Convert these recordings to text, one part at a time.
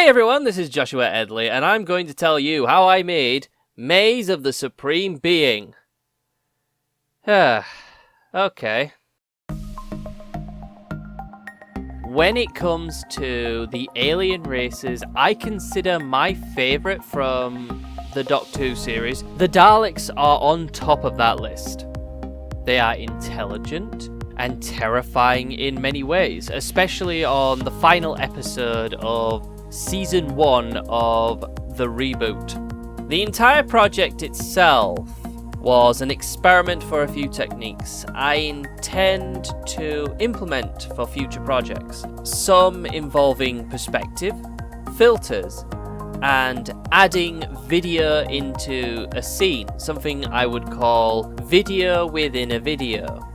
Hey everyone, this is Joshua Edley, and I'm going to tell you how I made Maze of the Supreme Being. Okay. When it comes to the alien races, I consider my favourite from the Doctor Who series. The Daleks are on top of that list. They are intelligent and terrifying in many ways, especially on the final episode of Season 1 of the reboot. The entire project itself was an experiment for a few techniques I intend to implement for future projects, some involving perspective, filters, and adding video into a scene, something I would call video within a video.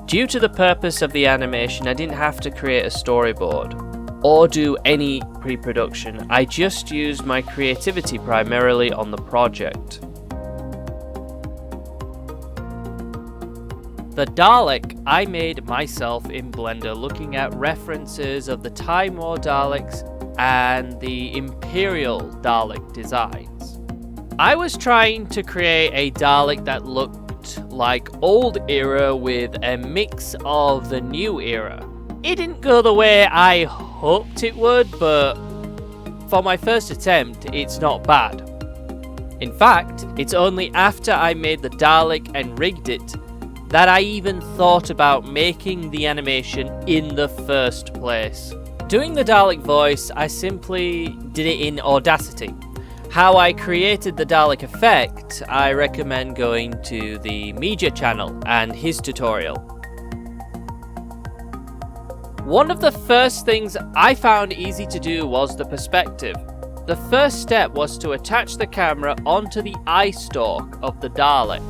Due to the purpose of the animation, I didn't have to create a storyboard or do any pre-production. I just used my creativity primarily on the project. The Dalek I made myself in Blender, looking at references of the Time War Daleks and the Imperial Dalek designs. I was trying to create a Dalek that looked like old era with a mix of the new era. It didn't go the way I hoped it would, but for my first attempt, it's not bad. In fact, it's only after I made the Dalek and rigged it that I even thought about making the animation in the first place. Doing the Dalek voice, I simply did it in Audacity. How I created the Dalek effect, I recommend going to the Media channel and his tutorial. One of the first things I found easy to do was the perspective. The first step was to attach the camera onto the eye stalk of the Dalek.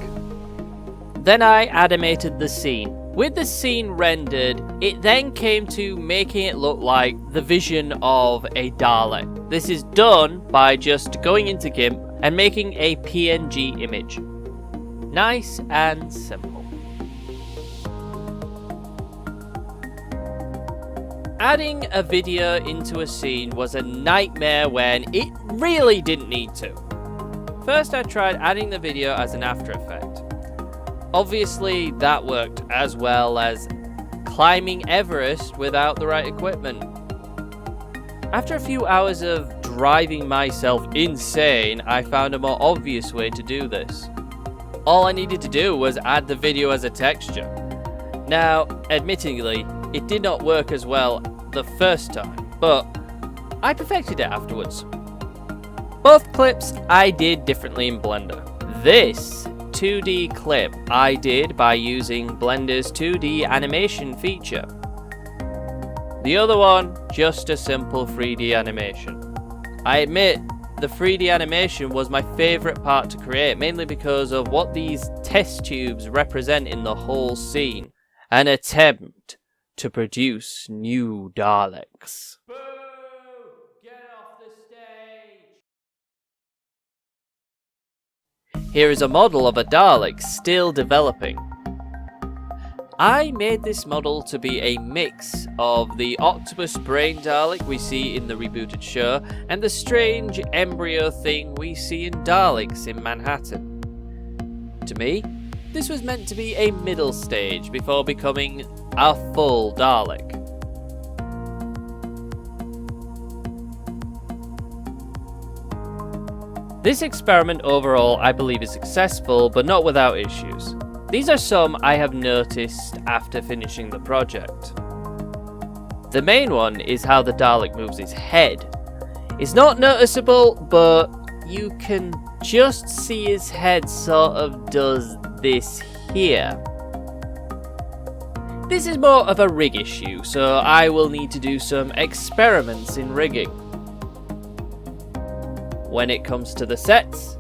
Then I animated the scene. With the scene rendered, it then came to making it look like the vision of a Dalek. This is done by just going into GIMP and making a PNG image. Nice and simple. Adding a video into a scene was a nightmare when it really didn't need to. First I tried adding the video as an After Effect. Obviously that worked, as well as climbing Everest without the right equipment. After a few hours of driving myself insane, I found a more obvious way to do this. All I needed to do was add the video as a texture. Now, admittedly, it did not work as well the first time, but I perfected it afterwards. Both clips I did differently in Blender. This 2D clip I did by using Blender's 2D animation feature. The other one, just a simple 3D animation. I admit, the 3D animation was my favourite part to create, mainly because of what these test tubes represent in the whole scene. An attempt to produce new Daleks. Boo! Get off the stage! Here is a model of a Dalek still developing. I made this model to be a mix of the octopus brain Dalek we see in the rebooted show and the strange embryo thing we see in Daleks in Manhattan. To me, this was meant to be a middle stage before becoming a full Dalek. This experiment overall I believe is successful, but not without issues. These are some I have noticed after finishing the project. The main one is how the Dalek moves his head. It's not noticeable, but you can just see his head sort of does this here. This is more of a rig issue, so I will need to do some experiments in rigging. When it comes to the sets,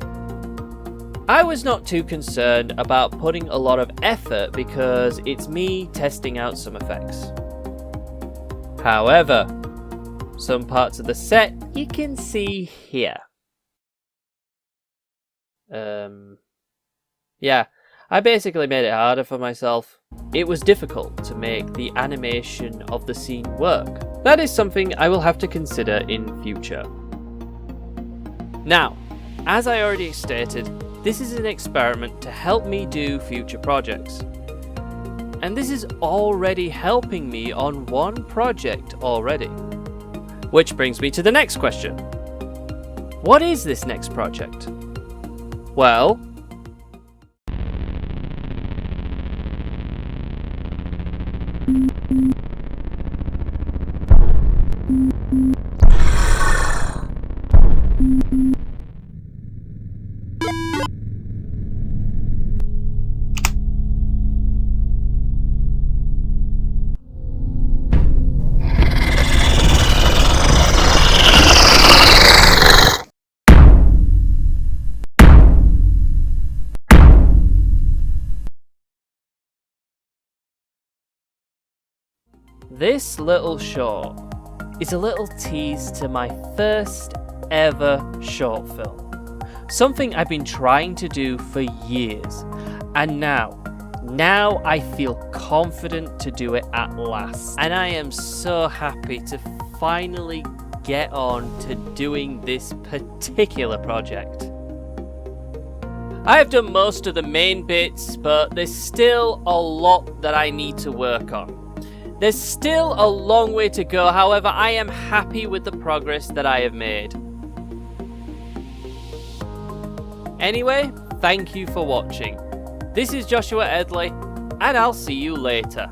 I was not too concerned about putting a lot of effort because it's me testing out some effects. However, some parts of the set you can see here. Yeah, I basically made it harder for myself. It was difficult to make the animation of the scene work. That is something I will have to consider in future. Now, as I already stated, this is an experiment to help me do future projects. And this is already helping me on one project already. Which brings me to the next question. What is this next project? Well, this little short is a little tease to my first ever short film. Something I've been trying to do for years, and now I feel confident to do it at last. And I am so happy to finally get on to doing this particular project. I have done most of the main bits, but there's still a lot that I need to work on. There's still a long way to go, however, I am happy with the progress that I have made. Anyway, thank you for watching. This is Joshua Edley, and I'll see you later.